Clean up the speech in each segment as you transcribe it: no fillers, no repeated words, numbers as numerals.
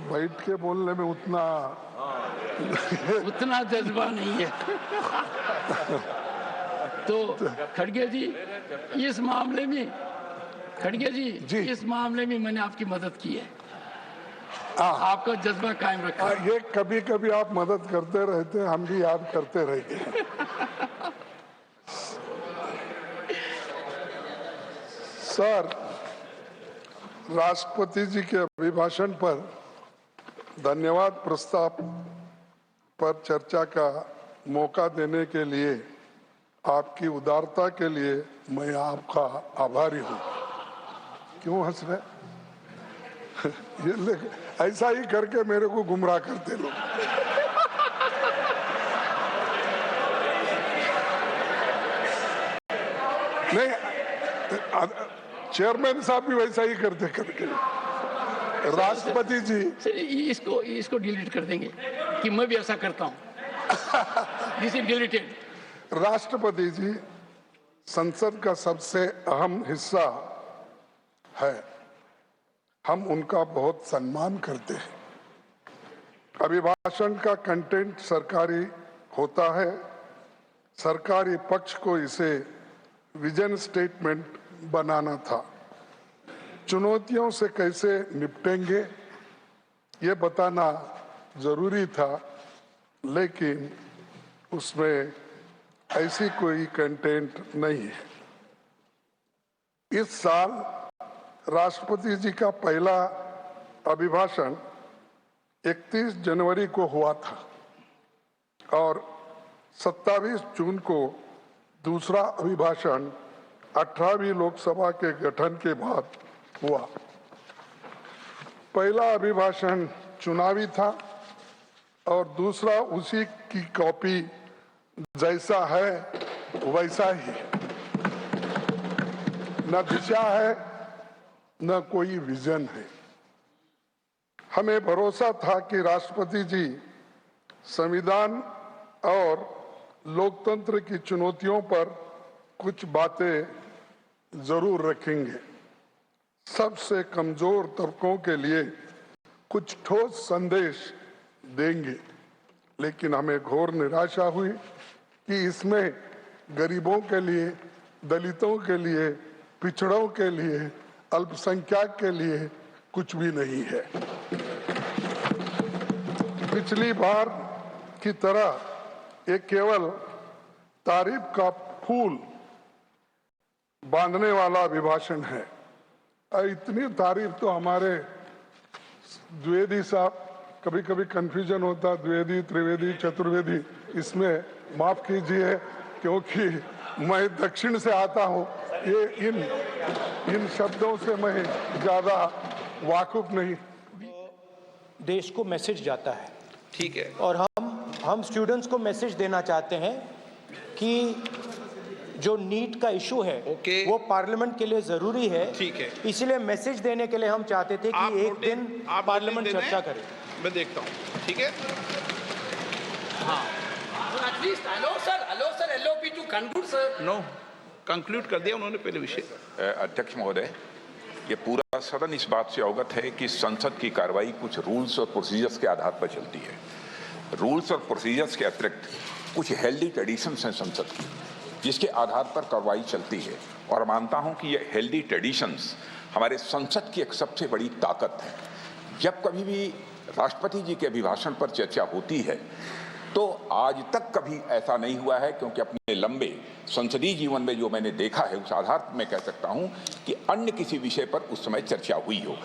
बैठ के बोलने में उतना जज्बा नहीं है। तो खड़गे जी इस मामले में इस मामले में मैंने आपकी मदद की है। आपका जज्बा कायम रखा। ये कभी कभी आप मदद करते रहते हैं, हम भी याद करते रहते हैं। सर, राष्ट्रपति जी के अभिभाषण पर धन्यवाद प्रस्ताव पर चर्चा का मौका देने के लिए आपकी उदारता के लिए मैं आपका आभारी हूँ। क्यों हंस रहे? ये ऐसा ही करके मेरे को गुमराह करते लोग। नहीं, चेयरमैन साहब भी वैसा ही करते करके। राष्ट्रपति जी इसको डिलीट कर देंगे कि मैं भी ऐसा करता हूं। This is deleted. राष्ट्रपति जी संसद का सबसे अहम हिस्सा है, हम उनका बहुत सम्मान करते हैं। अभिभाषण का कंटेंट सरकारी होता है, सरकारी पक्ष को इसे विजन स्टेटमेंट बनाना था। चुनौतियों से कैसे निपटेंगे ये बताना जरूरी था, लेकिन उसमें ऐसी कोई कंटेंट नहीं है। इस साल राष्ट्रपति जी का पहला अभिभाषण 31 जनवरी को हुआ था और 27 जून को दूसरा अभिभाषण 18वीं लोकसभा के गठन के बाद हुआ। पहला अभिभाषण चुनावी था और दूसरा उसी की कॉपी जैसा है वैसा ही। न दिशा है न कोई विजन है। हमें भरोसा था कि राष्ट्रपति जी संविधान और लोकतंत्र की चुनौतियों पर कुछ बातें जरूर रखेंगे, सबसे कमजोर तबकों के लिए कुछ ठोस संदेश देंगे। लेकिन हमें घोर निराशा हुई कि इसमें गरीबों के लिए, दलितों के लिए, पिछड़ों के लिए, अल्पसंख्यक के लिए कुछ भी नहीं है। पिछली बार की तरह ये केवल तारीफ का फूल बांधने वाला अभिभाषण है। इतनी तारीफ तो हमारे द्विवेदी साहब, कभी कभी कंफ्यूजन होता द्विवेदी, त्रिवेदी, चतुर्वेदी, इसमें माफ कीजिए क्योंकि मैं दक्षिण से आता हूँ, ये इन शब्दों से मैं ज्यादा वाकुफ नहीं। देश को मैसेज जाता है, ठीक है, और हम स्टूडेंट्स को मैसेज देना चाहते हैं कि जो नीट का इशू है वो पार्लियामेंट के लिए जरूरी है। ठीक है, इसलिए मैसेज देने के लिए हम चाहते थे कि एक दिन पार्लियामेंट चर्चा करे। मैं देखता हूँ, ठीक है। हाँ, नो कंक्लूड कर दिया उन्होंने पहले विषय। अध्यक्ष महोदय, ये पूरा सदन इस बात से अवगत है कि संसद की कार्रवाई कुछ रूल्स और प्रोसीजर्स के आधार पर चलती है। रूल्स और प्रोसीजर्स के अतिरिक्त कुछ हेल्दी ट्रेडिशंस हैं संसद की, जिसके आधार पर कार्रवाई चलती है। और मानता हूं कि ये हेल्दी ट्रेडिशंस हमारे संसद की एक सबसे बड़ी ताकत है। जब कभी भी राष्ट्रपति जी के अभिभाषण पर चर्चा होती है तो आज तक कभी ऐसा नहीं हुआ है, क्योंकि अपने लंबे संसदीय जीवन में जो मैंने देखा है उस आधार पर मैं कह सकता हूं कि अन्य किसी विषय पर उस समय चर्चा हुई हो।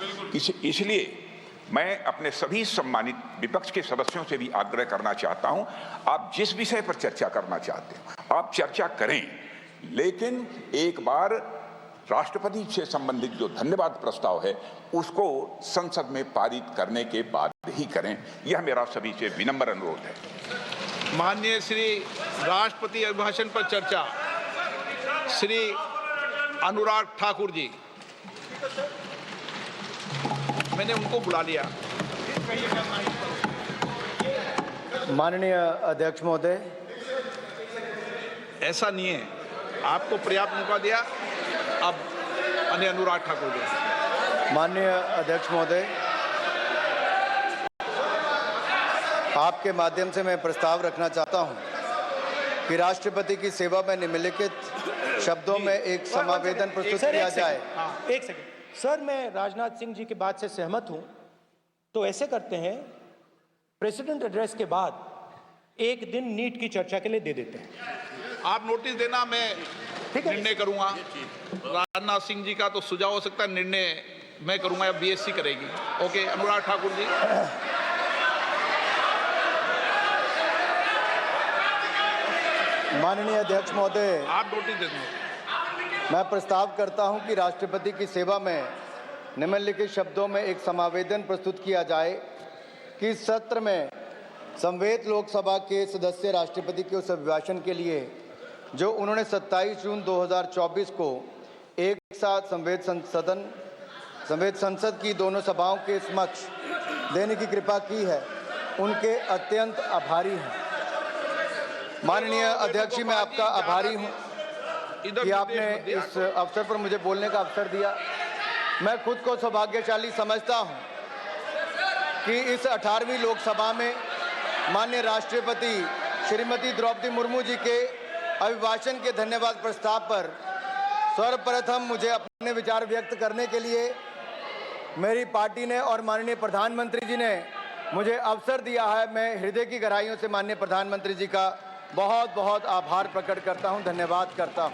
इसलिए मैं अपने सभी सम्मानित विपक्ष के सदस्यों से भी आग्रह करना चाहता हूं, आप जिस विषय पर चर्चा करना चाहते हो आप चर्चा करें, लेकिन एक बार राष्ट्रपति से संबंधित जो धन्यवाद प्रस्ताव है उसको संसद में पारित करने के बाद ही करें। यह मेरा सभी से विनम्र अनुरोध है। माननीय श्री राष्ट्रपति अभिभाषण पर चर्चा, श्री अनुराग ठाकुर जी, मैंने उनको बुला लिया। माननीय अध्यक्ष महोदय, ऐसा नहीं है, आपको पर्याप्त मौका दिया। अब अनुराग ठाकुर जी। माननीय अध्यक्ष महोदय, आपके माध्यम से मैं प्रस्ताव रखना चाहता हूं कि राष्ट्रपति की सेवा में निम्नलिखित शब्दों में एक समावेदन प्रस्तुत किया जाए। एक सेकंड सर, मैं राजनाथ सिंह जी की बात से सहमत हूं। तो ऐसे करते हैं, प्रेसिडेंट एड्रेस के बाद एक दिन नीट की चर्चा के लिए दे देते हैं। आप नोटिस देना, मैं निर्णय करूंगा। राजनाथ सिंह जी का तो सुझाव हो सकता है, निर्णय मैं करूंगा या बीएससी करेगी। ओके, अनुराग ठाकुर जी। माननीय अध्यक्ष महोदय, आप नोटिस दे दो। मैं प्रस्ताव करता हूं कि राष्ट्रपति की सेवा में निम्नलिखित शब्दों में एक समावेदन प्रस्तुत किया जाए कि इस सत्र में संवेद लोकसभा के सदस्य राष्ट्रपति के उस अभिभाषण के लिए जो उन्होंने 27 जून 2024 को एक साथ संवेद संसद की दोनों सभाओं के समक्ष देने की कृपा की है, उनके अत्यंत आभारी हैं। माननीय अध्यक्ष जी, मैं आपका आभारी हूं कि आपने इस अवसर पर मुझे बोलने का अवसर दिया। मैं खुद को सौभाग्यशाली समझता हूं कि इस 18वीं लोकसभा में माननीय राष्ट्रपति श्रीमती द्रौपदी मुर्मू जी के अभिभाषण के धन्यवाद प्रस्ताव पर सर्वप्रथम मुझे अपने विचार व्यक्त करने के लिए मेरी पार्टी ने और माननीय प्रधानमंत्री जी ने मुझे अवसर दिया है। मैं हृदय की गहराइयों से माननीय प्रधानमंत्री जी का बहुत बहुत आभार प्रकट करता हूं, धन्यवाद करता हूं।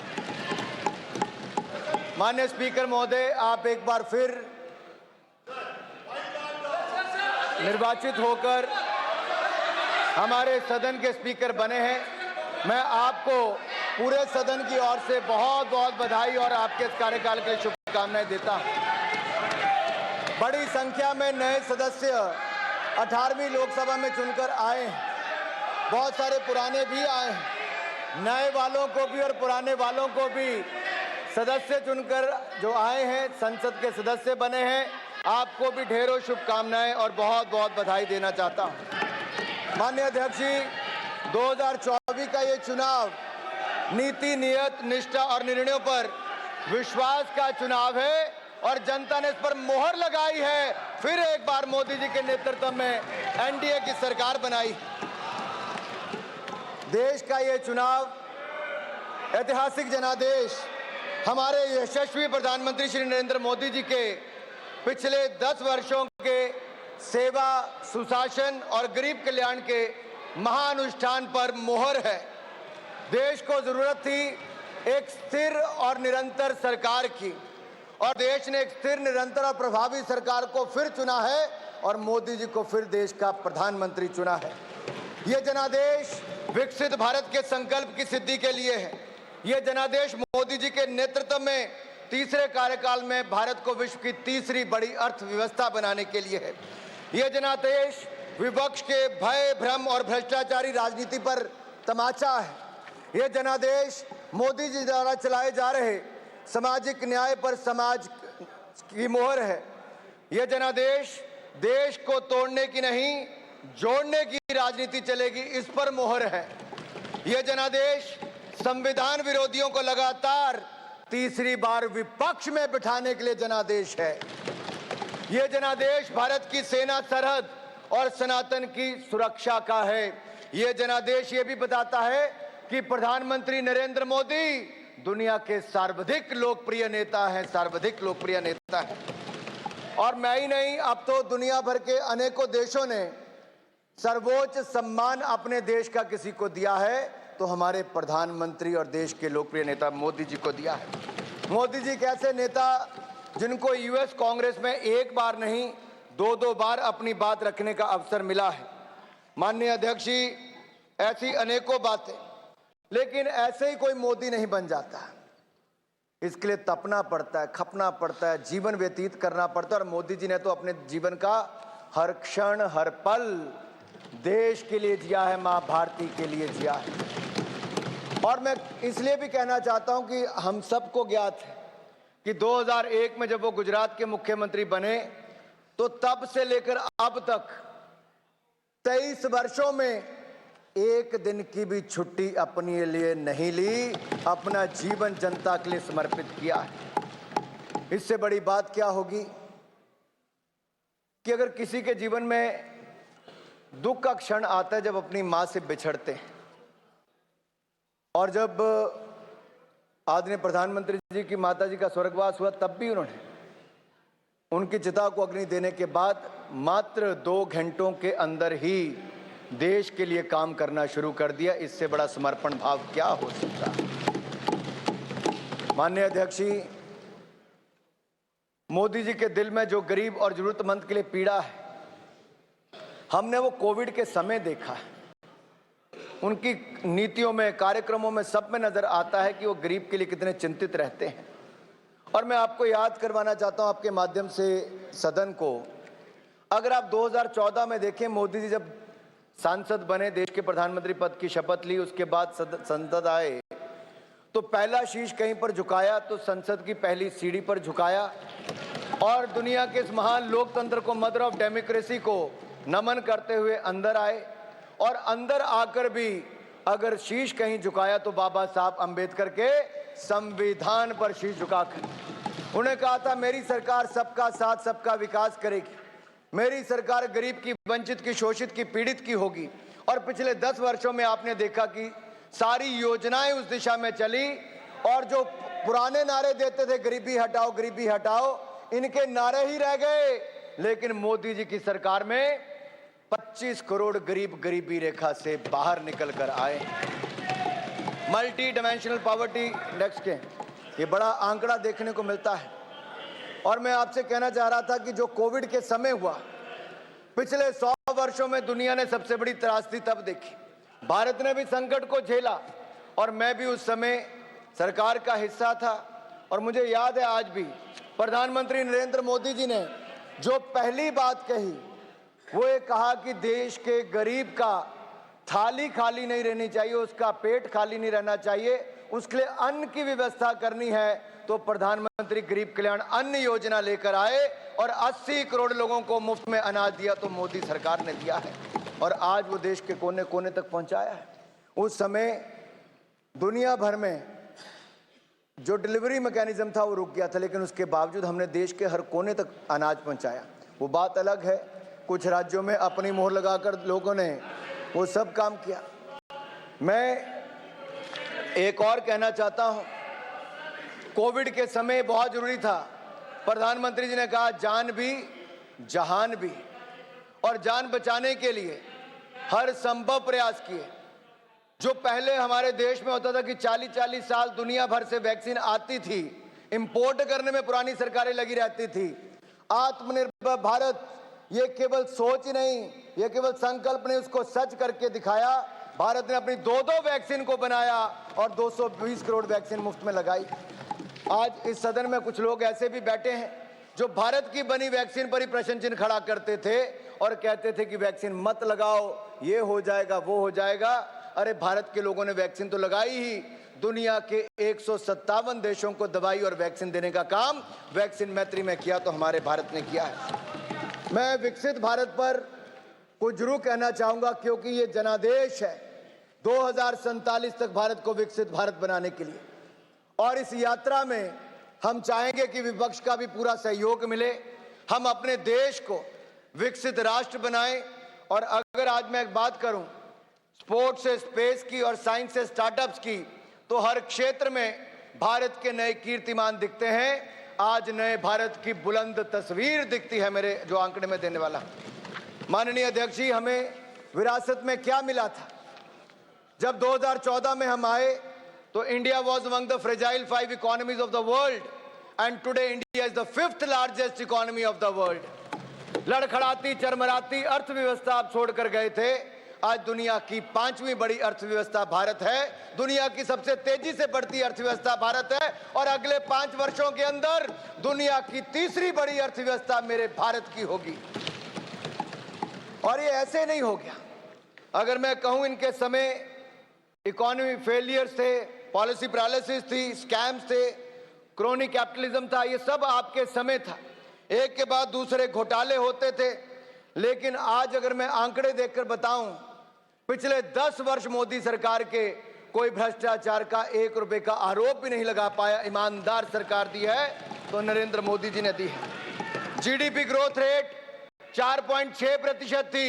माननीय स्पीकर महोदय, आप एक बार फिर निर्वाचित होकर हमारे सदन के स्पीकर बने हैं। मैं आपको पूरे सदन की ओर से बहुत बहुत बधाई और आपके इस कार्यकाल के लिए शुभकामनाएं देता हूं। बड़ी संख्या में नए सदस्य 18वीं लोकसभा में चुनकर आए हैं। बहुत सारे पुराने भी आए हैं। नए वालों को भी और पुराने वालों को भी सदस्य चुनकर जो आए हैं, संसद के सदस्य बने हैं, आपको भी ढेरों शुभकामनाएं और बहुत बहुत बधाई देना चाहता हूं। माननीय अध्यक्ष जी, 2024 का ये चुनाव नीति, नियत, निष्ठा और निर्णयों पर विश्वास का चुनाव है और जनता ने इस पर मोहर लगाई है। फिर एक बार मोदी जी के नेतृत्व में एनडीए की सरकार बनाई। देश का ये चुनाव ऐतिहासिक जनादेश हमारे यशस्वी प्रधानमंत्री श्री नरेंद्र मोदी जी के पिछले 10 वर्षों के सेवा, सुशासन और गरीब कल्याण के महाअनुष्ठान पर मोहर है। देश को जरूरत थी एक स्थिर और निरंतर सरकार की, और देश ने एक स्थिर, निरंतर और प्रभावी सरकार को फिर चुना है और मोदी जी को फिर देश का प्रधानमंत्री चुना है। ये जनादेश विकसित भारत के संकल्प की सिद्धि के लिए है। ये जनादेश मोदी जी के नेतृत्व में तीसरे कार्यकाल में भारत को विश्व की तीसरी बड़ी अर्थव्यवस्था बनाने के लिए है। ये जनादेश विपक्ष के भय, भ्रम और भ्रष्टाचारी राजनीति पर तमाचा है। ये जनादेश मोदी जी द्वारा चलाए जा रहे सामाजिक न्याय पर समाज की मोहर है। ये जनादेश देश को तोड़ने की नहीं, जोड़ने की राजनीति चलेगी, इस पर मोहर है। यह जनादेश संविधान विरोधियों को लगातार तीसरी बार विपक्ष में बिठाने के लिए जनादेश है। यह जनादेश भारत की सेना, सरहद और सनातन की सुरक्षा का है। यह जनादेश ये भी बताता है कि प्रधानमंत्री नरेंद्र मोदी दुनिया के सर्वाधिक लोकप्रिय नेता हैं, सर्वाधिक लोकप्रिय नेता हैं। और मैं ही नहीं, अब तो दुनिया भर के अनेकों देशों ने सर्वोच्च सम्मान अपने देश का किसी को दिया है तो हमारे प्रधानमंत्री और देश के लोकप्रिय नेता मोदी जी को दिया है। मोदी जी कैसे नेता जिनको यूएस कांग्रेस में एक बार नहीं, 2-2 बार अपनी बात रखने का अवसर मिला है। माननीय अध्यक्ष जी, ऐसी अनेकों बातें, लेकिन ऐसे ही कोई मोदी नहीं बन जाता। इसके लिए तपना पड़ता है, खपना पड़ता है, जीवन व्यतीत करना पड़ता है। और मोदी जी ने तो अपने जीवन का हर क्षण, हर पल देश के लिए जिया है, मां भारती के लिए जिया है। और मैं इसलिए भी कहना चाहता हूं कि हम सबको ज्ञात है कि 2001 में जब वो गुजरात के मुख्यमंत्री बने तो तब से लेकर अब तक 23 वर्षों में एक दिन की भी छुट्टी अपने लिए नहीं ली, अपना जीवन जनता के लिए समर्पित किया है। इससे बड़ी बात क्या होगी कि अगर किसी के जीवन में दुख का क्षण आता है जब अपनी मां से बिछड़ते हैं। और जब आदरणीय प्रधानमंत्री जी की माता जी का स्वर्गवास हुआ, तब भी उन्होंने उनकी चिता को अग्नि देने के बाद मात्र 2 घंटों के अंदर ही देश के लिए काम करना शुरू कर दिया। इससे बड़ा समर्पण भाव क्या हो सकता है। माननीय अध्यक्ष जी, मोदी जी के दिल में जो गरीब और जरूरतमंद के लिए पीड़ा है, हमने वो कोविड के समय देखा है। उनकी नीतियों में, कार्यक्रमों में, सब में नजर आता है कि वो गरीब के लिए कितने चिंतित रहते हैं। और मैं आपको याद करवाना चाहता हूं आपके माध्यम से सदन को, अगर आप 2014 में देखें, मोदी जी जब सांसद बने, देश के प्रधानमंत्री पद की शपथ ली, उसके बाद संसद आए, तो पहला शीश कहीं पर झुकाया तो संसद की पहली सीढ़ी पर झुकाया और दुनिया के इस महान लोकतंत्र को, मदर ऑफ डेमोक्रेसी को नमन करते हुए अंदर आए। और अंदर आकर भी अगर शीश कहीं झुकाया तो बाबा साहब अंबेडकर के संविधान पर शीश झुकाकर उन्हें कहा था, मेरी सरकार सबका साथ सबका विकास करेगी, मेरी सरकार गरीब की, वंचित की, शोषित की, पीड़ित की होगी। और पिछले 10 वर्षों में आपने देखा कि सारी योजनाएं उस दिशा में चली और जो पुराने नारे देते थे, गरीबी हटाओ, गरीबी हटाओ, इनके नारे ही रह गए। लेकिन मोदी जी की सरकार में 25 करोड़ गरीब गरीबी रेखा से बाहर निकल कर आए। मल्टी डायमेंशनल पॉवर्टी इंडेक्स के ये बड़ा आंकड़ा देखने को मिलता है। और मैं आपसे कहना चाह रहा था कि जो कोविड के समय हुआ, पिछले 100 वर्षों में दुनिया ने सबसे बड़ी त्रासदी तब देखी। भारत ने भी संकट को झेला और मैं भी उस समय सरकार का हिस्सा था। और मुझे याद है आज भी प्रधानमंत्री नरेंद्र मोदी जी ने जो पहली बात कही, वो ये कहा कि देश के गरीब का थाली खाली नहीं रहनी चाहिए, उसका पेट खाली नहीं रहना चाहिए, उसके लिए अन्न की व्यवस्था करनी है। तो प्रधानमंत्री गरीब कल्याण अन्न योजना लेकर आए और 80 करोड़ लोगों को मुफ्त में अनाज दिया, तो मोदी सरकार ने दिया है और आज वो देश के कोने कोने तक पहुंचाया है। उस समय दुनिया भर में जो डिलीवरी मैकेनिज्म था वो रुक गया था, लेकिन उसके बावजूद हमने देश के हर कोने तक अनाज पहुंचाया। वो बात अलग है, कुछ राज्यों में अपनी मोहर लगाकर लोगों ने वो सब काम किया। मैं एक और कहना चाहता हूं, कोविड के समय बहुत जरूरी था, प्रधानमंत्री जी ने कहा जान भी जहान भी, और जान बचाने के लिए हर संभव प्रयास किए। जो पहले हमारे देश में होता था कि 40-40 साल दुनिया भर से वैक्सीन आती थी, इंपोर्ट करने में पुरानी सरकारें लगी रहती थी। आत्मनिर्भर भारत ये केवल सोच ही नहीं, ये केवल संकल्प नहीं, उसको सच करके दिखाया। भारत ने अपनी 2-2 वैक्सीन को बनाया और 220 करोड़ वैक्सीन मुफ्त में लगाई। आज इस सदन में कुछ लोग ऐसे भी बैठे हैं जो भारत की बनी वैक्सीन पर ही प्रश्न चिन्ह खड़ा करते थे और कहते थे कि वैक्सीन मत लगाओ, ये हो जाएगा, वो हो जाएगा। अरे भारत के लोगों ने वैक्सीन तो लगाई ही, दुनिया के 157 देशों को दवाई और वैक्सीन देने का काम वैक्सीन मैत्री में किया, तो हमारे भारत ने किया है। मैं विकसित भारत पर कुछ जरूर कहना चाहूंगा, क्योंकि ये जनादेश है 2047 तक भारत को विकसित भारत बनाने के लिए। और इस यात्रा में हम चाहेंगे कि विपक्ष का भी पूरा सहयोग मिले, हम अपने देश को विकसित राष्ट्र बनाएं। और अगर आज मैं एक बात करूं स्पोर्ट्स से स्पेस की और साइंस से स्टार्टअप्स की, तो हर क्षेत्र में भारत के नए कीर्तिमान दिखते हैं। आज नए भारत की बुलंद तस्वीर दिखती है मेरे जो आंकड़े में देने वाला। माननीय अध्यक्ष जी, हमें विरासत में क्या मिला था? जब 2014 में हम आए तो India was among the fragile 5 economies of the world and today India is the 5th largest economy of the world. लड़खड़ाती चरमराती अर्थव्यवस्था आप छोड़कर गए थे, आज दुनिया की 5वीं बड़ी अर्थव्यवस्था भारत है, दुनिया की सबसे तेजी से बढ़ती अर्थव्यवस्था भारत है और अगले 5 वर्षों के अंदर दुनिया की 3री बड़ी अर्थव्यवस्था मेरे भारत की होगी। और ये ऐसे नहीं हो गया। अगर मैं कहूं इनके समय इकोनॉमी फेलियर्स थे, पॉलिसी पैरालिसिस थी, स्कैम्स थे, क्रोनिक कैपिटलिज्म था, ये सब आपके समय था। एक के बाद दूसरे घोटाले होते थे। लेकिन आज अगर मैं आंकड़े देखकर बताऊं, पिछले 10 वर्ष मोदी सरकार के कोई भ्रष्टाचार का 1 रुपए का आरोप भी नहीं लगा पाया। ईमानदार सरकार दी है तो नरेंद्र मोदी जी ने दी है। जीडीपी ग्रोथ रेट 4.6% थी,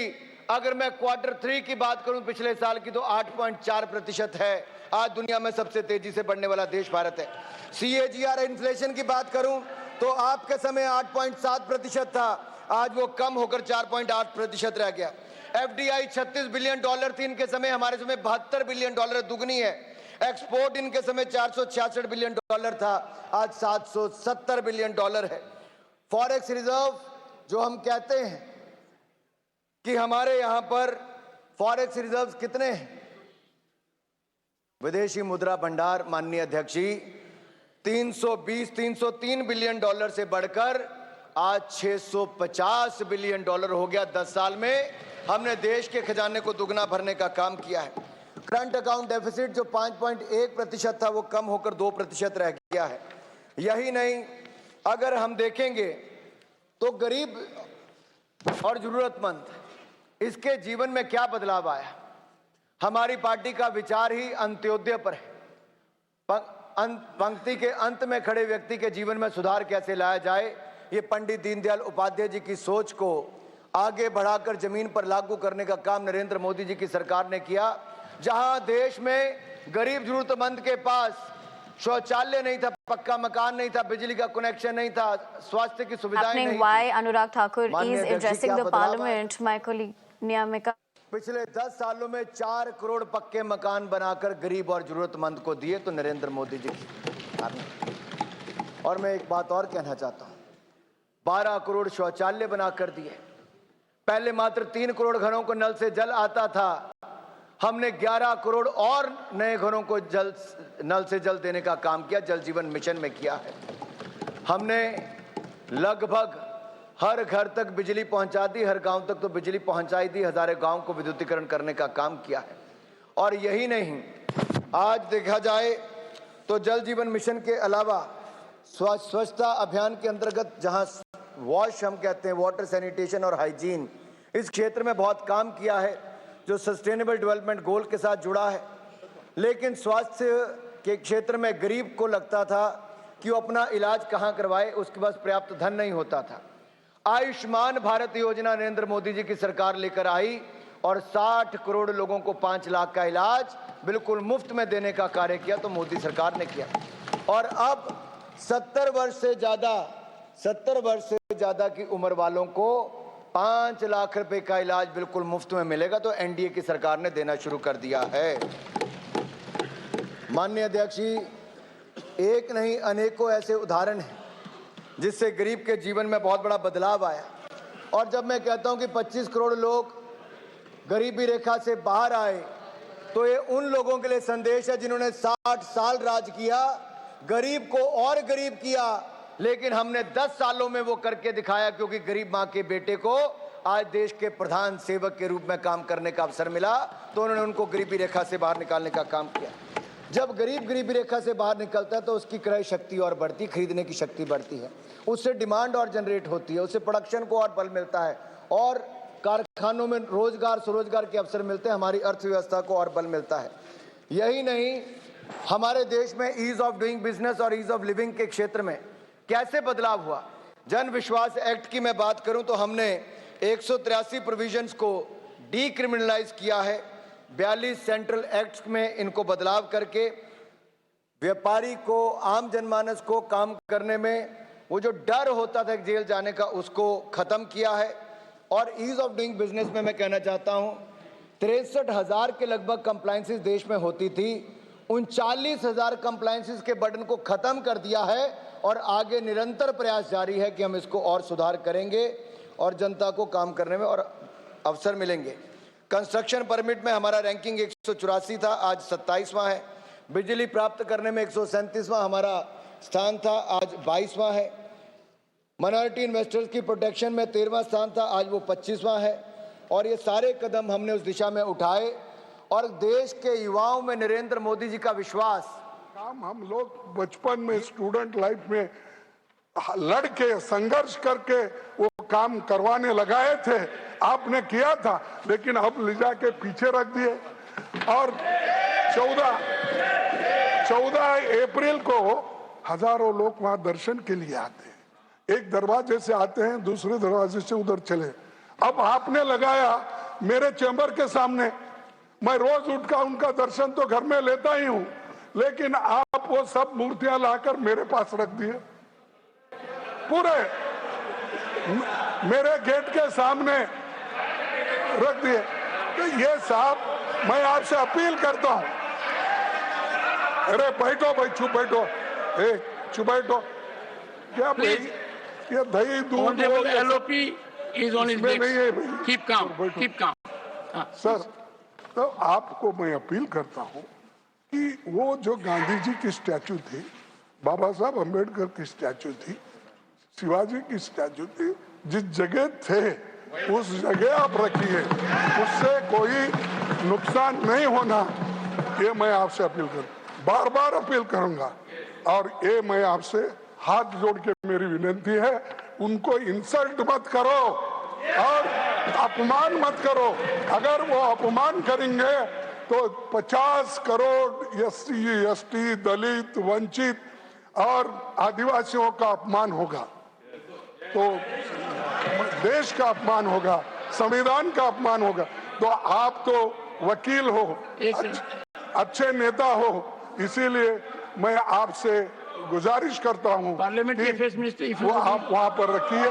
अगर मैं Q3 की बात करूं पिछले साल की तो 8.4% है। आज दुनिया में सबसे तेजी से बढ़ने वाला देश भारत है। CAGR इन्फ्लेशन की बात करूं तो आपके समय 8.7% था, आज वो कम होकर 4.8% रह गया। FDI $36 बिलियन थी इनके समय, हमारे समय $72 बिलियन, दुगनी है। एक्सपोर्ट इनके समय $466 बिलियन था, आज $770 बिलियन है। फॉरेक्स रिजर्व जो हम कहते हैं कि हमारे यहां पर फॉरेक्स रिजर्व्स कितने हैं? विदेशी मुद्रा भंडार माननीय अध्यक्ष जी 303 बिलियन डॉलर से बढ़कर आज $650 बिलियन हो गया। 10 साल में हमने देश के खजाने को दुगना भरने का काम किया है। करंट अकाउंट डेफिसिट जो 5.1% था वो कम होकर 2% रह गया है। यही नहीं, अगर हम देखेंगे तो गरीब और जरूरतमंद इसके जीवन में क्या बदलाव आया। हमारी पार्टी का विचार ही अंत्योदय पर है। पंक्ति के अंत में खड़े व्यक्ति के जीवन में सुधार कैसे लाया जाए, ये पंडित दीनदयाल उपाध्याय जी की सोच को आगे बढ़ाकर जमीन पर लागू करने का काम नरेंद्र मोदी जी की सरकार ने किया। जहां देश में गरीब जरूरतमंद के पास शौचालय नहीं था, पक्का मकान नहीं था, बिजली का कनेक्शन नहीं था, स्वास्थ्य की सुविधाएं नहीं थी। Why Anurag Thakur is addressing the parliament, my colleague Niyamika. पिछले 10 सालों में 4 करोड़ पक्के मकान बनाकर गरीब और जरूरतमंद को दिए तो नरेंद्र मोदी जी और मैं एक बात और कहना चाहता हूं, 12 करोड़ शौचालय बनाकर दिए। पहले मात्र 3 करोड़ घरों को नल से जल आता था, हमने 11 करोड़ और नए घरों को नल से जल देने का काम किया, जल जीवन मिशन में किया है। हमने लगभग हर घर तक बिजली पहुंचा दी, हर गांव तक तो बिजली पहुंचाई दी, हजारों गांव को विद्युतीकरण करने का काम किया है। और यही नहीं, आज देखा जाए तो जल जीवन मिशन के अलावा स्वच्छता अभियान के अंतर्गत जहां वॉश हम कहते हैं, वाटर सैनिटेशन और हाइजीन, इस क्षेत्र में बहुत काम किया है जो सस्टेनेबल डेवलपमेंट गोल के साथ जुड़ा है। लेकिन स्वास्थ्य के क्षेत्र में गरीब को लगता था कि वो अपना इलाज कहां करवाए, उसके पास पर्याप्त धन नहीं होता था। आयुष्मान भारत योजना नरेंद्र मोदी जी की सरकार लेकर आई और 60 करोड़ लोगों को 5 लाख का इलाज बिल्कुल मुफ्त में देने का कार्य किया तो मोदी सरकार ने किया। और अब 70 वर्ष से ज्यादा की उम्र वालों को 5 लाख रुपए का इलाज बिल्कुल मुफ्त में मिलेगा तो एनडीए की सरकार ने देना शुरू कर दिया है। माननीय अध्यक्ष जी, एक नहीं अनेकों ऐसे उदाहरण हैं जिससे गरीब के जीवन में बहुत बड़ा बदलाव आया। और जब मैं कहता हूं कि 25 करोड़ लोग गरीबी रेखा से बाहर आए तो ये उन लोगों के लिए संदेश है जिन्होंने 60 साल राज किया, गरीब को और गरीब किया, लेकिन हमने 10 सालों में वो करके दिखाया, क्योंकि गरीब मां के बेटे को आज देश के प्रधान सेवक के रूप में काम करने का अवसर मिला तो उन्होंने उनको गरीबी रेखा से बाहर निकालने का काम किया। जब गरीब गरीबी रेखा से बाहर निकलता है तो उसकी क्रय शक्ति और बढ़ती, खरीदने की शक्ति बढ़ती है, उससे डिमांड और जनरेट होती है, उससे प्रोडक्शन को और बल मिलता है और कारखानों में रोजगार स्वरोजगार के अवसर मिलते हैं, हमारी अर्थव्यवस्था को और बल मिलता है। यही नहीं, हमारे देश में ईज ऑफ डूइंग बिजनेस और ईज ऑफ लिविंग के क्षेत्र में कैसे बदलाव हुआ। जन विश्वास एक्ट की मैं बात करूं तो हमने 183 प्रोविजंस को डीक्रिमिनलाइज किया है, 42 सेंट्रल एक्ट्स में इनको बदलाव करके व्यापारी को, आम जनमानस को काम करने में वो जो डर होता था जेल जाने का, उसको खत्म किया है। और ईज ऑफ डूइंग बिजनेस में मैं कहना चाहता हूं 63,000 के लगभग कंप्लायंसेस देश में होती थी, 39,000 कंप्लायंसेस के बर्डन को खत्म कर दिया है और आगे निरंतर प्रयास जारी है कि हम इसको और सुधार करेंगे और जनता को काम करने में और अवसर मिलेंगे। कंस्ट्रक्शन परमिट में हमारा रैंकिंग 184 था, आज 27वां है। बिजली प्राप्त करने में 137वां हमारा स्थान था, आज 22वां है। माइनॉरिटी इन्वेस्टर्स की प्रोटेक्शन में 13वां स्थान था, आज वो 25वां है। और ये सारे कदम हमने उस दिशा में उठाए और देश के युवाओं में नरेंद्र मोदी जी का विश्वास। काम हम लोग बचपन में स्टूडेंट लाइफ में लड़के संघर्ष करके वो काम करवाने लगाए थे, आपने किया था, लेकिन अब ले जाके पीछे रख दिए। और 14 अप्रैल को हजारों लोग वहां दर्शन के लिए आते हैं, एक दरवाजे से आते हैं, दूसरे दरवाजे से उधर चले। अब आपने लगाया मेरे चैम्बर के सामने। मैं रोज उठ का उनका दर्शन तो घर में लेता ही हूं, लेकिन आप वो सब मूर्तियां लाकर मेरे पास रख दिए, पूरे मेरे गेट के सामने रख दिए। तो ये साहब, मैं आपसे अपील करता हूं, अरे बैठो भाई, चुप बैठो, चुप बैठो। क्या भाई, ये दही दूध LOP is on his नहीं है lips. भाई। Keep calm. Keep calm. Sir, तो आपको मैं अपील करता हूं कि वो जो गांधी जी की स्टैचू थी, बाबा साहब अंबेडकर की स्टैचू थी, शिवाजी की स्टैचू थी, जिस जगह थे उस जगह आप रखिए, उससे कोई नुकसान नहीं होना, ये मैं आपसे अपील कर, बार बार अपील करूंगा। और ये मैं आपसे हाथ जोड़ के मेरी विनती है, उनको इंसल्ट मत करो और अपमान मत करो। अगर वो अपमान करेंगे तो 50 करोड़ SC ST दलित वंचित और आदिवासियों का अपमान होगा, तो देश का अपमान होगा, संविधान का अपमान होगा। तो आप तो वकील हो, अच्छे नेता हो, इसीलिए मैं आपसे गुजारिश करता हूं पार्लियामेंट के अफेयर्स मिनिस्टर वो आप वहां पर रखिए।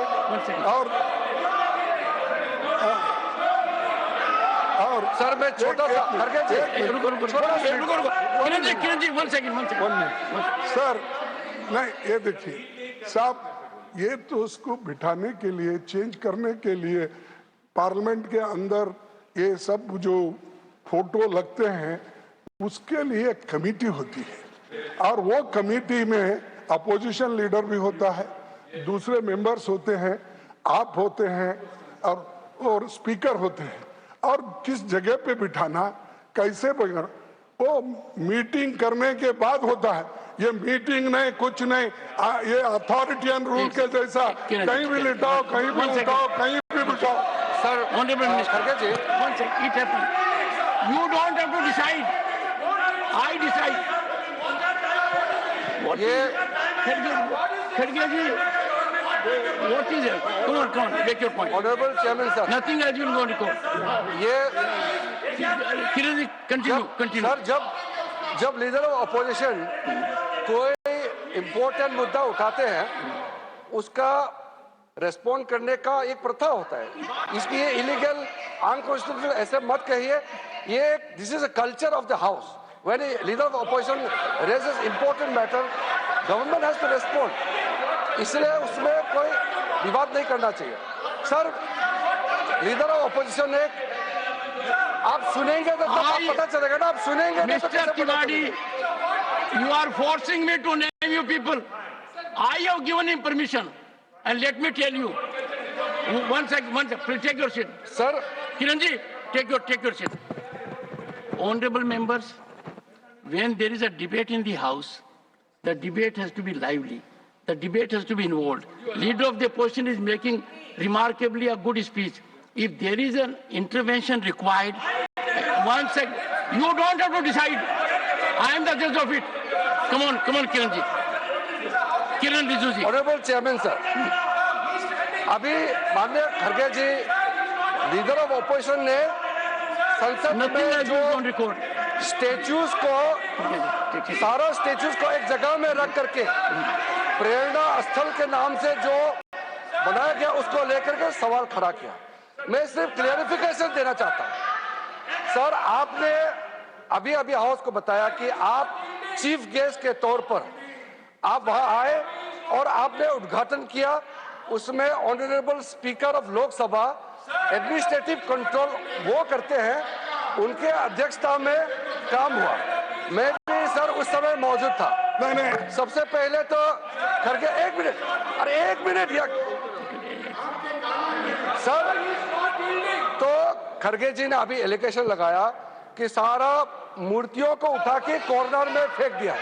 और सर मैं छोटा सा सर नहीं, ये देखिए साहब, ये तो उसको बिठाने के लिए, चेंज करने के लिए पार्लियामेंट के अंदर ये सब जो फोटो लगते हैं उसके लिए कमेटी होती है, और वो कमेटी में अपोजिशन लीडर भी होता है, दूसरे मेंबर्स होते हैं, आप होते हैं और स्पीकर होते हैं। और किस जगह पे बिठाना, कैसे बिठाना, वो मीटिंग करने के बाद होता है। ये मीटिंग नहीं, कुछ नहीं, ये अथॉरिटियन रूल के जैसा कहीं भी लिटाओ, कहीं भी उठाओ, कहीं भी बिठाओ। Sir, honourable minister, it happens, you don't have to decide, I decide. ये खड़गे ji, what is it? Come on, make your point. Honourable chairman sir, Nothing has been going to record. ये किरण जी, continue. सर, जब leader of opposition कोई important मुद्दा उठाते हैं, उसका respond करने का एक प्रथा होता है, इसलिए इलीगल अनकॉन्स्टिट्यूशनल ऐसे मत कहिए। ये this is a culture of the house. When a leader of opposition raises important matter, government has to respond. इसलिए उसमें कोई विवाद नहीं करना चाहिए। सर, लीडर ऑफ ऑपोजिशन ने, आप सुनेंगे तो तब पता चलेगा ना, आप सुनेंगे। Mister Tiwari, you are forcing me to name you people. I have given him permission, and let me tell you, one second, please take your seat. Sir, Kiran ji, take your seat. Honorable members, when there is a debate in the House, the debate has to be lively. The debate has to be involved. Leader of the opposition is making remarkably a good speech. If there is an intervention required, one second, you don't have to decide. I am the judge of it. Come on, Kiran ji. Kiran Rijiju ji. Honourable chairman sir, अभी माननीय खड़गे जी, leader of opposition ने संसद में जो statues को, सारा statues को एक जगह में रख करके प्रेरणा स्थल के नाम से जो बनाया गया उसको लेकर के सवाल खड़ा किया। मैं सिर्फ क्लियरिफिकेशन देना चाहता हूं। सर, आपने अभी हाउस को बताया कि आप चीफ गेस्ट के तौर पर आप वहां आए और आपने उद्घाटन किया। उसमें honourable speaker of Lok Sabha administrative control वो करते हैं, उनके अध्यक्षता में काम हुआ। मैं भी सर उस समय मौजूद था। नहीं, सबसे पहले तो खड़गे, एक मिनट या सर, तो खड़गे जी ने अभी एलिगेशन लगाया कि सारा मूर्तियों को उठा के कॉर्नर में फेंक दिया।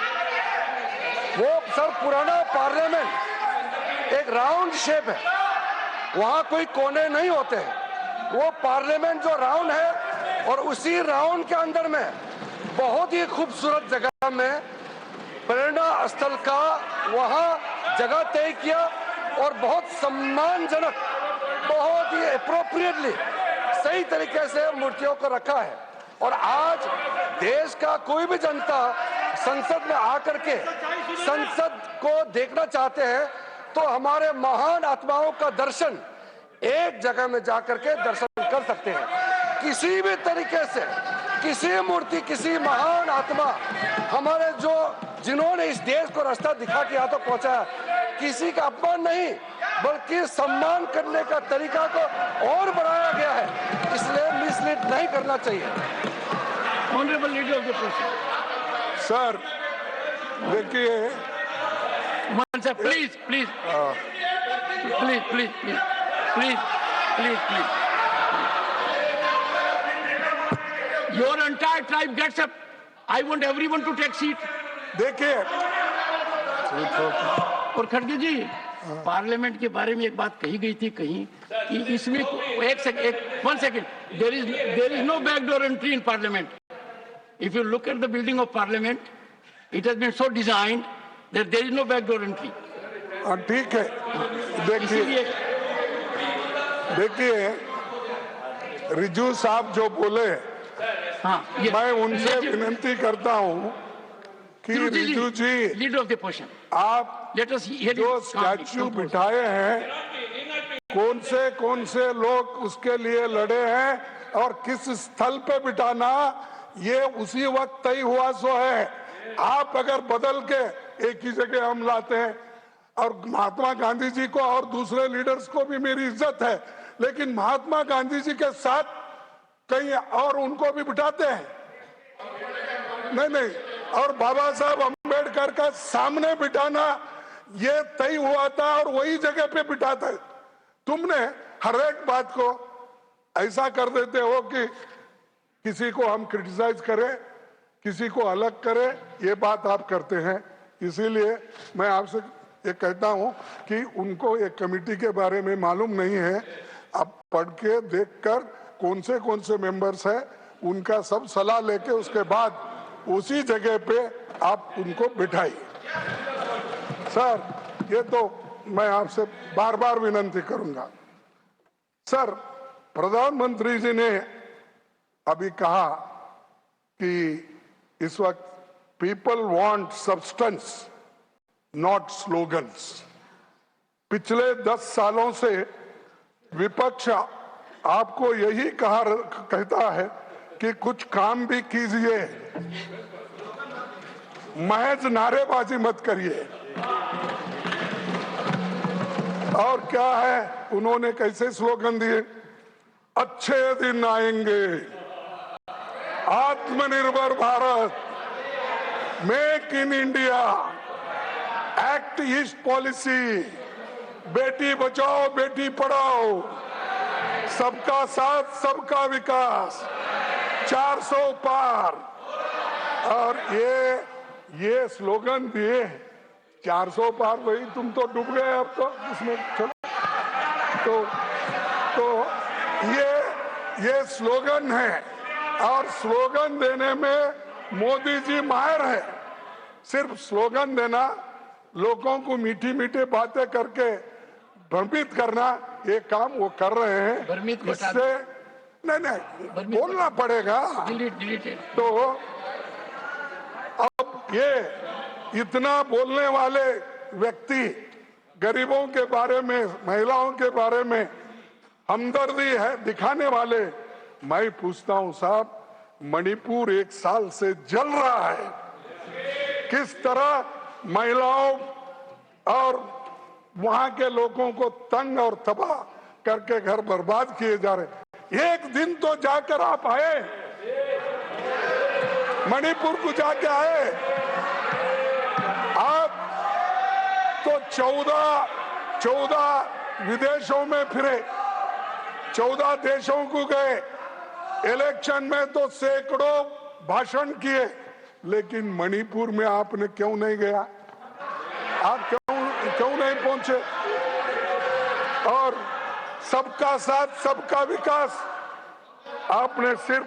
वो सर पुराना पार्लियामेंट एक राउंड शेप है, वहां कोई कोने नहीं होते हैं। वो पार्लियामेंट जो राउंड है और उसी राउंड के अंदर में बहुत ही खूबसूरत जगह में प्रेरणा स्थल का वहां जगह तय किया और बहुत सम्मानजनक, बहुत ही अप्रोप्रिएटली सही तरीके से मूर्तियों को रखा है। और आज देश का कोई भी जनता संसद में आकर के संसद को देखना चाहते हैं तो हमारे महान आत्माओं का दर्शन एक जगह में जाकर के दर्शन कर सकते हैं। किसी भी तरीके से किसी मूर्ति, किसी महान आत्मा हमारे जो जिन्होंने इस देश को रास्ता दिखा के यहाँ तक पहुंचाया, किसी का अपमान नहीं बल्कि सम्मान करने का तरीका को और बढ़ाया गया है, इसलिए मिसलीड नहीं करना चाहिए। Honourable leader of the president sir देखिए, one sir, please please please please please please please please your entire tribe gets up, I want everyone to take seat. देखिए और खड़गे जी, पार्लियामेंट के बारे में एक बात कही गई थी कहीं कि इसमें one second, there is no backdoor entry in Parliament. If you look at the building of parliament, it has been so designed that there is no backdoor entry. ठीक है, देखिए देखिए रिजू साहब जो बोले, मैं उनसे विनती करता हूं कि रिजू जी, लीडर ऑफ द पोर्शन, आप जो स्टैच्यू बिठाए हैं कौन से लोग उसके लिए लड़े हैं और किस स्थल पे बिठाना, ये उसी वक्त तय हुआ सो है। आप अगर बदल के एक ही जगह हम लाते हैं, और महात्मा गांधी जी को और दूसरे लीडर्स को भी मेरी इज्जत है, लेकिन महात्मा गांधी जी के साथ कहीं और उनको भी बिठाते हैं, नहीं, और बाबा साहब अम्बेडकर का सामने बिठाना ये तय हुआ था और वही जगह पे बिठाता है। तुमने हर एक बात को ऐसा कर देते हो कि किसी को हम क्रिटिसाइज करें, किसी को अलग करें, ये बात आप करते हैं। इसीलिए मैं आपसे ये कहता हूं कि उनको एक कमेटी के बारे में मालूम नहीं है, आप पढ़ के देखकर कौन से मेंबर्स हैं उनका सब सलाह लेके उसके बाद उसी जगह पे आप उनको बिठाइए। सर ये तो मैं आपसे बार बार विनती करूंगा। सर प्रधानमंत्री जी ने अभी कहा कि इस वक्त people want substance not slogans. पिछले 10 सालों से विपक्ष आपको यही कहता है कि कुछ काम भी कीजिए, महज नारेबाजी मत करिए। और क्या है, उन्होंने कैसे स्लोगन दिए, अच्छे दिन आएंगे, आत्मनिर्भर Bharat, make in India, act east policy, Beti Bachao Beti Padhao, सबका साथ सबका विकास, 400 पार। और ये स्लोगन दिए, 400 पार, वही तुम तो डूब गए अब तो इसमें। तो ये स्लोगन है, और स्लोगन देने में मोदी जी माहिर है। सिर्फ स्लोगन देना, लोगों को मीठी मीठी बातें करके भ्रमित करना, ये काम वो कर रहे हैं। इससे नहीं बोलना पड़ेगा। तो अब ये इतना बोलने वाले व्यक्ति गरीबों के बारे में, महिलाओं के बारे में हमदर्दी है दिखाने वाले, मैं पूछता हूं साहब, मणिपुर 1 साल से जल रहा है, किस तरह महिलाओं और वहां के लोगों को तंग और तबाह करके घर बर्बाद किए जा रहे। एक दिन तो जाकर आप आए, मणिपुर को जाके आए आप, तो 14 विदेशों में फिरे, 14 देशों को गए, इलेक्शन में तो सैकड़ों भाषण किए, लेकिन मणिपुर में आपने क्यों नहीं गया? आप क्यों नहीं पहुंचे? और सबका साथ सबका विकास, आपने सिर्फ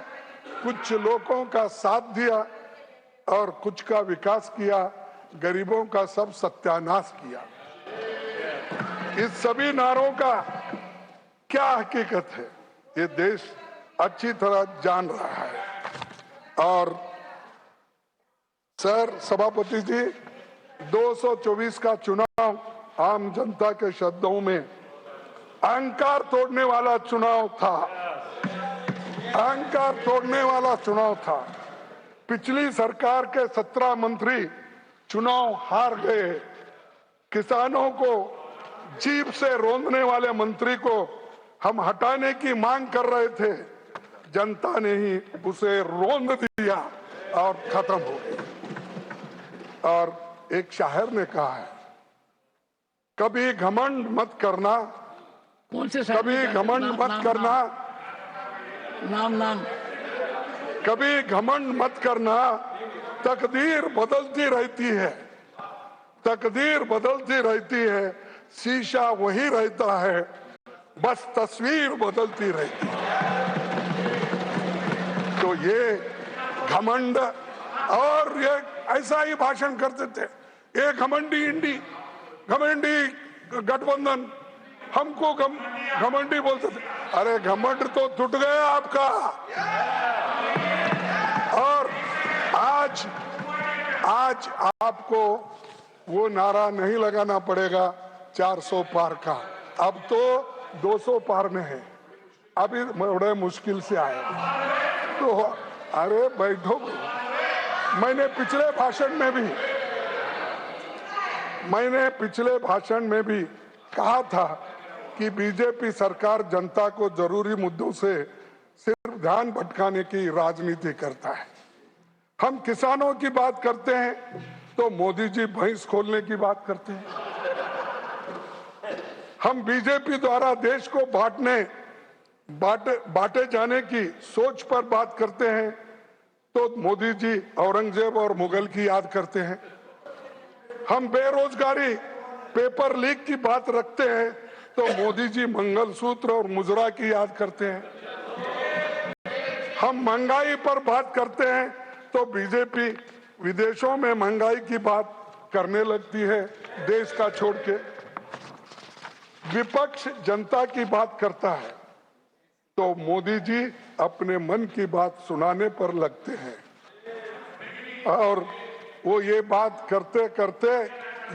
कुछ लोगों का साथ दिया और कुछ का विकास किया, गरीबों का सब सत्यानाश किया। इस सभी नारों का क्या हकीकत है? ये देश अच्छी तरह जान रहा है। और सर सभापति जी, 224 का चुनाव आम जनता के शब्दों में अहंकार तोड़ने वाला चुनाव था, अहंकार तोड़ने वाला चुनाव था। पिछली सरकार के 17 मंत्री चुनाव हार गए। किसानों को जीभ से रोंदने वाले मंत्री को हम हटाने की मांग कर रहे थे, जनता ने ही उसे रोंद दिया और खत्म हो गया। और एक शायर ने कहा है, कभी घमंड मत करना, कौन से कभी घमंड मत करना, नाम कभी घमंड मत करना, तकदीर बदलती रहती है, तकदीर बदलती रहती है, शीशा वही रहता है, बस तस्वीर बदलती रहती है। तो ये घमंड, और ये ऐसा ही भाषण करते थे, ये घमंडी इंडी, घमंडी गठबंधन, हमको घमंडी बोलते थे। अरे घमंड तो टूट गया आपका। और आज आपको वो नारा नहीं लगाना पड़ेगा 400 पार का, अब तो 200 पार में है। अभी बड़े मुश्किल से आए तो अरे बैठो। मैंने पिछले भाषण में भी कहा था कि बीजेपी सरकार जनता को जरूरी मुद्दों से सिर्फ ध्यान भटकाने की राजनीति करता है। हम किसानों की बात करते हैं तो मोदी जी भैंस खोलने की बात करते हैं। हम बीजेपी द्वारा देश को बांटे जाने की सोच पर बात करते हैं तो मोदी जी औरंगजेब और मुगल की याद करते हैं। हम बेरोजगारी, पेपर लीक की बात रखते हैं तो मोदी जी मंगलसूत्र और मुजरा की याद करते हैं। हम महंगाई पर बात करते हैं तो बीजेपी विदेशों में महंगाई की बात करने लगती है, देश का छोड़ के। विपक्ष जनता की बात करता है तो मोदी जी अपने मन की बात सुनाने पर लगते हैं। और वो ये बात करते करते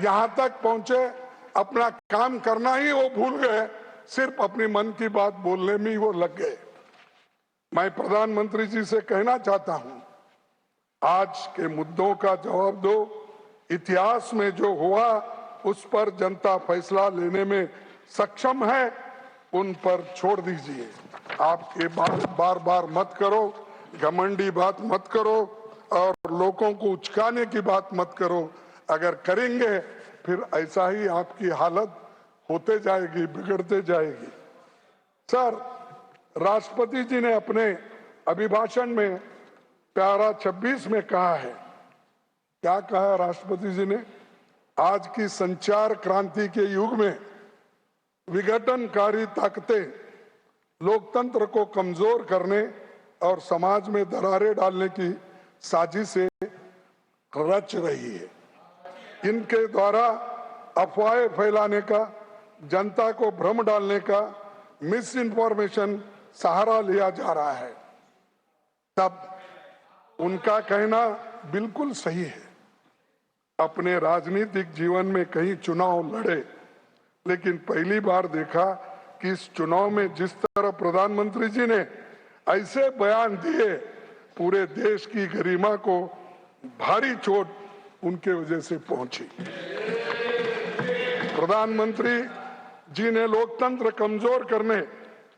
यहाँ तक पहुंचे, अपना काम करना ही वो भूल गए, सिर्फ अपनी मन की बात बोलने में ही वो लग गए। मैं प्रधानमंत्री जी से कहना चाहता हूं, आज के मुद्दों का जवाब दो। इतिहास में जो हुआ उस पर जनता फैसला लेने में सक्षम है, उन पर छोड़ दीजिए। आप ये बार बार मत करो, घमंडी बात मत करो और लोगों को उचकाने की बात मत करो। अगर करेंगे फिर ऐसा ही आपकी हालत होते जाएगी, बिगड़ते जाएगी। सर, राष्ट्रपति जी ने अपने अभिभाषण में प्यारा 26 में कहा है, क्या कहा राष्ट्रपति जी ने? आज की संचार क्रांति के युग में विघटनकारी ताकतें लोकतंत्र को कमजोर करने और समाज में दरारें डालने की साजिशें रच रही है। इनके द्वारा अफवाहें फैलाने का, जनता को भ्रम डालने का, मिस इन्फॉर्मेशन सहारा लिया जा रहा है। तब उनका कहना बिल्कुल सही है। अपने राजनीतिक जीवन में कई चुनाव लड़े, लेकिन पहली बार देखा कि इस चुनाव में जिस तरह प्रधानमंत्री जी ने ऐसे बयान दिए, पूरे देश की गरिमा को भारी चोट उनके वजह से पहुंची। प्रधानमंत्री जी ने लोकतंत्र कमजोर करने,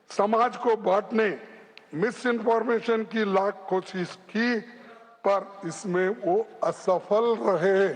समाज को बांटने, मिस इन्फॉर्मेशन की लाख कोशिश की, पर इसमें वो असफल रहे।